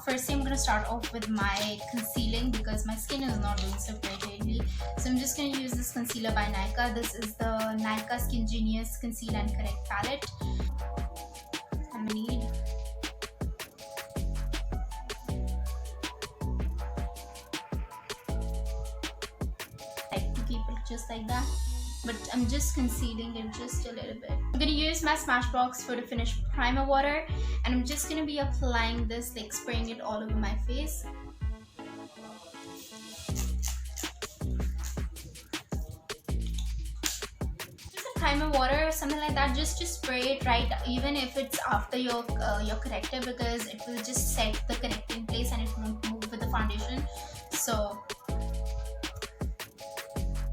firstly I'm going to start off with my concealing because my skin is not doing so great lately. So I'm just going to use this concealer by Nykaa. This is the Nykaa Skin Genius Conceal and Correct palette. I'm going to need to keep it just like that, but I'm just concealing it just a little bit. I'm going to use my Smashbox for the Finish Primer Water, and I'm just going to be applying this, like spraying it all over my face. Use a primer water or something like that, just to spray it right, even if it's after your corrector, because it will just set the corrector in place and it won't move with the foundation. So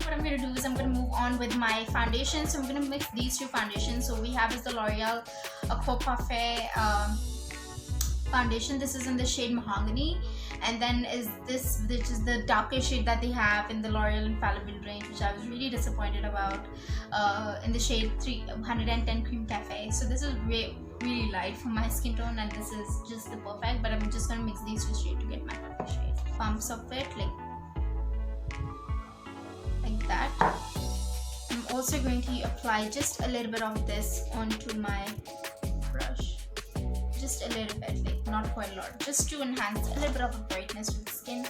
what I'm going to do is I'm going to move on with my foundation. So I'm going to mix these two foundations. So we have is the L'Oreal Eau Parfait foundation. This is in the shade Mahogany, and then is this, which is the darker shade that they have in the L'Oreal Infallible range, which I was really disappointed about, in the shade 110 Cream Cafe. So this is really light for my skin tone, and this is just the perfect, but I'm just going to mix these two shades to get my perfect shade. Pumps of it like that. I'm also going to apply just a little bit of this onto my brush, just a little bit, like not quite a lot, just to enhance a little bit of a brightness to the skin.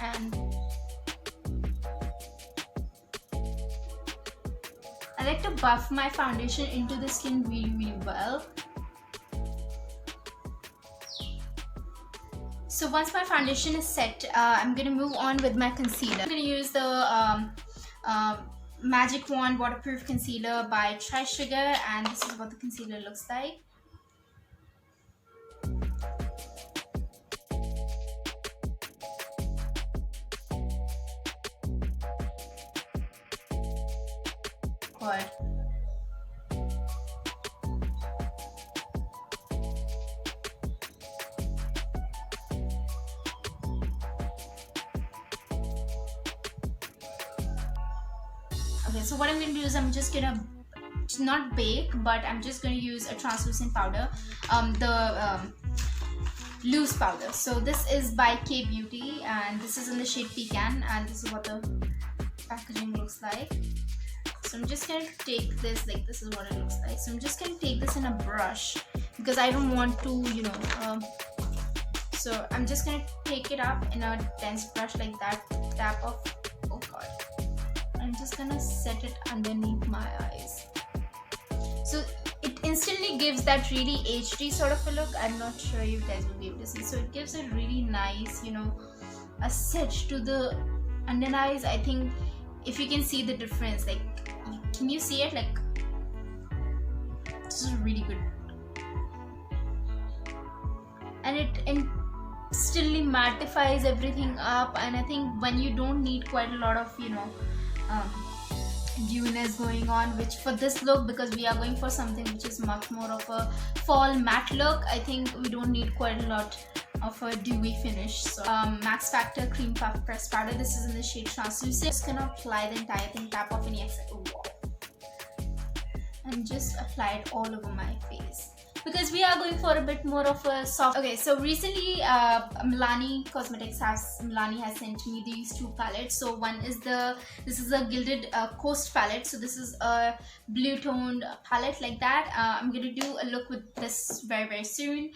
And I like to buff my foundation into the skin really well. So once my foundation is set, I'm going to move on with my concealer. I'm going to use the Magic Wand Waterproof Concealer by Try Sugar, and this is what the concealer looks like. Good. Okay, so what I'm going to do is I'm just going to not bake, but I'm just going to use a translucent powder, the loose powder. So this is by K Beauty, and this is in the shade Pecan, and this is what the packaging looks like. So I'm just going to take this, like this is what it looks like. So I'm just going to take this in a brush because I don't want to, you know, so I'm just going to take it up in a dense brush like that, tap of, oh god, I'm just gonna set it underneath my eyes. So it instantly gives that really HD sort of a look. I'm not sure you guys will be able to see. So it gives a really nice, you know, a set to the under eyes. I think if you can see the difference, like, can you see it? Like, this is really good. And it instantly mattifies everything up, and I think when you don't need quite a lot of, you know, dewiness going on, which for this look, because we are going for something which is much more of a fall matte look, I think we don't need quite a lot of a dewy finish. So Max Factor Cream Puff Pressed Powder, this is in the shade Translucent. Just gonna apply the entire thing, tap off any excess, and just apply it all over my face, because we are going for a bit more of a soft. Okay, so recently Milani has sent me these two palettes. So one is this is a Gilded Coast palette. So this is a blue toned palette like that. I'm gonna do a look with this very soon,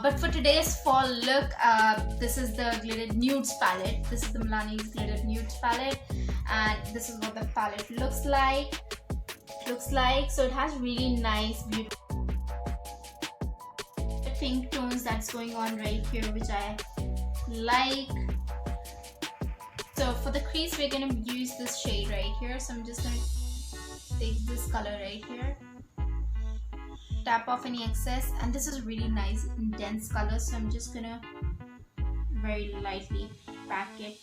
but for today's fall look, this is the Glittered Nudes palette. This is the Milani's Glittered Nudes palette, and this is what the palette looks like. So it has really nice, beautiful pink tones that's going on right here, which I like. So for the crease, we're gonna use this shade right here. So I'm just gonna take this color right here, tap off any excess, and this is really nice intense color. So I'm just gonna very lightly pack it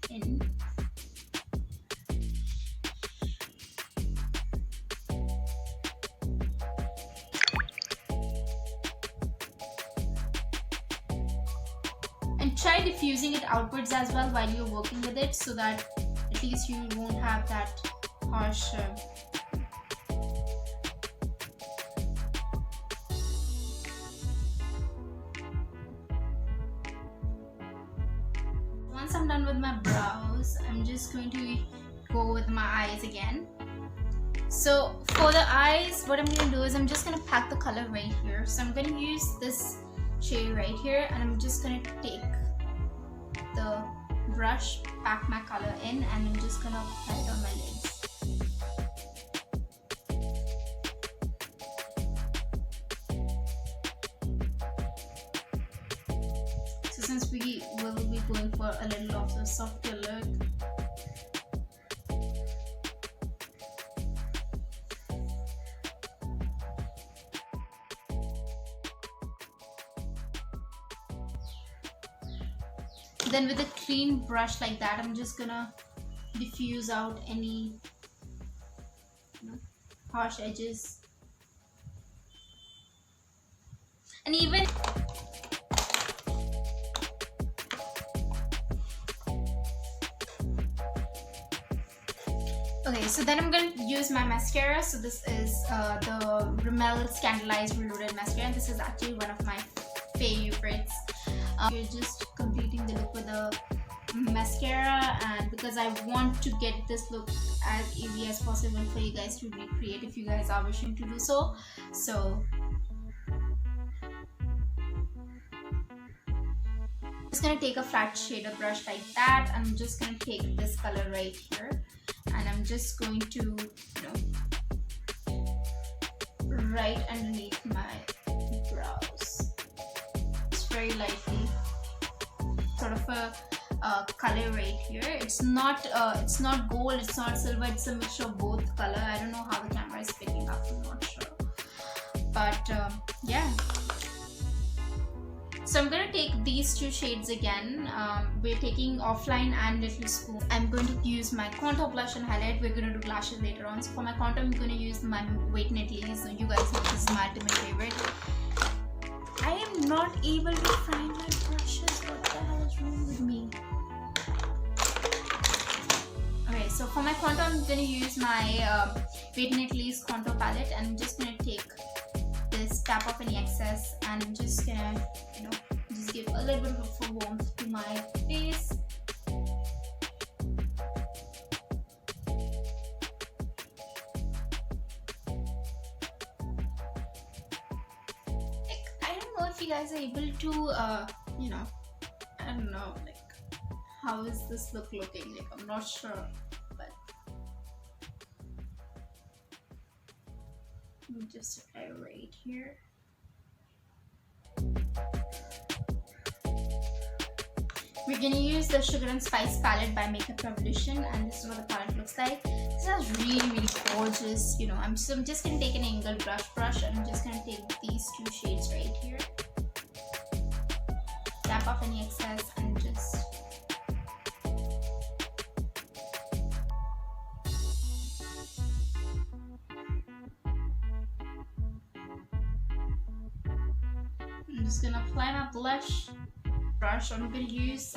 in. And try diffusing it outwards as well while you're working with it, so that at least you won't have that harsh once I'm done with my brows, I'm just going to go with my eyes again. So for the eyes, what I'm going to do is I'm just going to pack the color right here. So I'm going to use this shade right here, and I'm just going to take the brush, pack my color in, and I'm just going to apply it on my lids. So since we will be going for a little of a softer look, then with a clean brush like that, I'm just gonna diffuse out any harsh edges. And even okay, so then I'm gonna use my mascara. So this is the Rimmel Scandalized Reloaded Mascara. This is actually one of my favorites. You're just completing the look with the mascara, and because I want to get this look as easy as possible for you guys to recreate if you guys are wishing to do so. So I'm just gonna take a flat shader brush like that. I'm just gonna take this color right here, and I'm just going to, right underneath my brows, just very lightly, sort of a color right here. It's not gold, it's not silver, it's a mixture of both color. I don't know how the camera is picking up, I'm not sure, but yeah. So I'm going to take these two shades again. We're taking Offline and Little Spoon. I'm going to use my contour, blush and highlight. We're going to do lashes later on. So for my contour, I'm going to use my Wait Knit. So you guys know this is my ultimate favorite. I am not able to find my brushes. What the hell is wrong with me? Okay, so for my contour, I'm going to use my Wait Knit contour palette, and I'm just going to take this, tap off any excess, and I'm just gonna, just give a little bit of warmth to my face. Like, I don't know if you guys are able to, I don't know, like, how is this look looking? Like, I'm not sure, but let me just apply right here. We're gonna use the Sugar and Spice palette by Makeup Revolution, and this is what the palette looks like. This is really gorgeous. I'm just gonna take an angled brush, and I'm just gonna take these two shades right here. Tap off any excess and just I'm just gonna apply my blush brush. I'm gonna use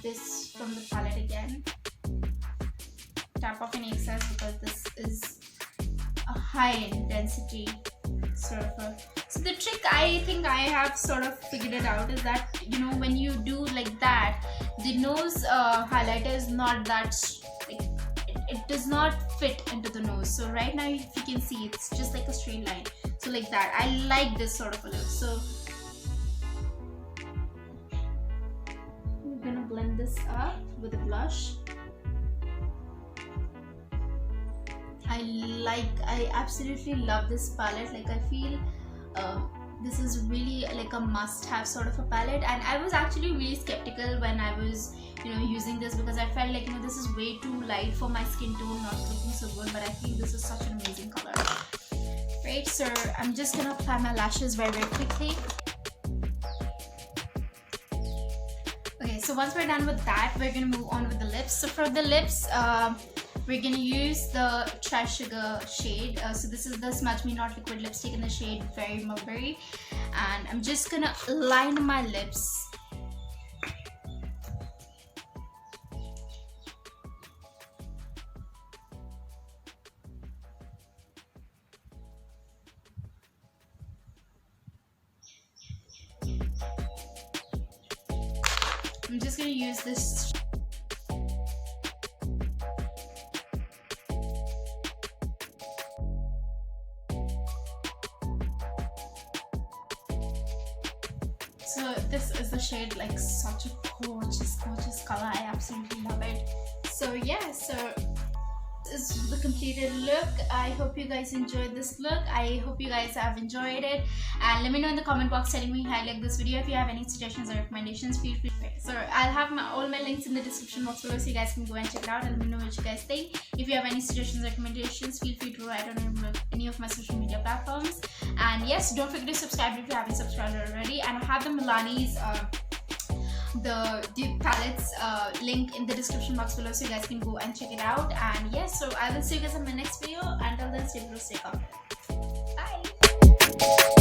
this from the palette again. Tap off any excess because this is a high intensity sort of a. So the trick, I think I have sort of figured it out, is that when you do like that, the nose highlighter is not that it does not fit into the nose. So right now, if you can see, it's just like a straight line. So like that, I like this sort of a look. So I'm gonna blend this up with a blush. I absolutely love this palette. Like, I feel this is really like a must-have sort of a palette, and I was actually really skeptical when I was using this, because I felt like this is way too light for my skin tone, not looking so good, but I feel this is such an amazing color. Right, so I'm just gonna apply my lashes very quickly. Okay, so once we're done with that, we're gonna move on with the lips. So for the lips, we're gonna use the Chai Sugar shade. So this is the Smudge Me Not Liquid lipstick in the shade Very Mulberry, and I'm just gonna line my lips. I'm just gonna use this So this is the shade, like such a gorgeous color. I absolutely love it. So yeah, so this is the completed look. I hope you guys enjoyed this look. I hope you guys have enjoyed it, and let me know in the comment box telling me how you like this video. If you have any suggestions or recommendations, feel free. So I'll have all my links in the description box below, so you guys can go and check it out and let me know what you guys think. If you have any suggestions or recommendations, feel free to write on any of my social media platforms. And yes, don't forget to subscribe if you haven't subscribed already. And I have the Milani's the dupe palettes link in the description box below, so you guys can go and check it out. And yes, so I will see you guys in my next video. Until then, stay blue, stay confident. Bye.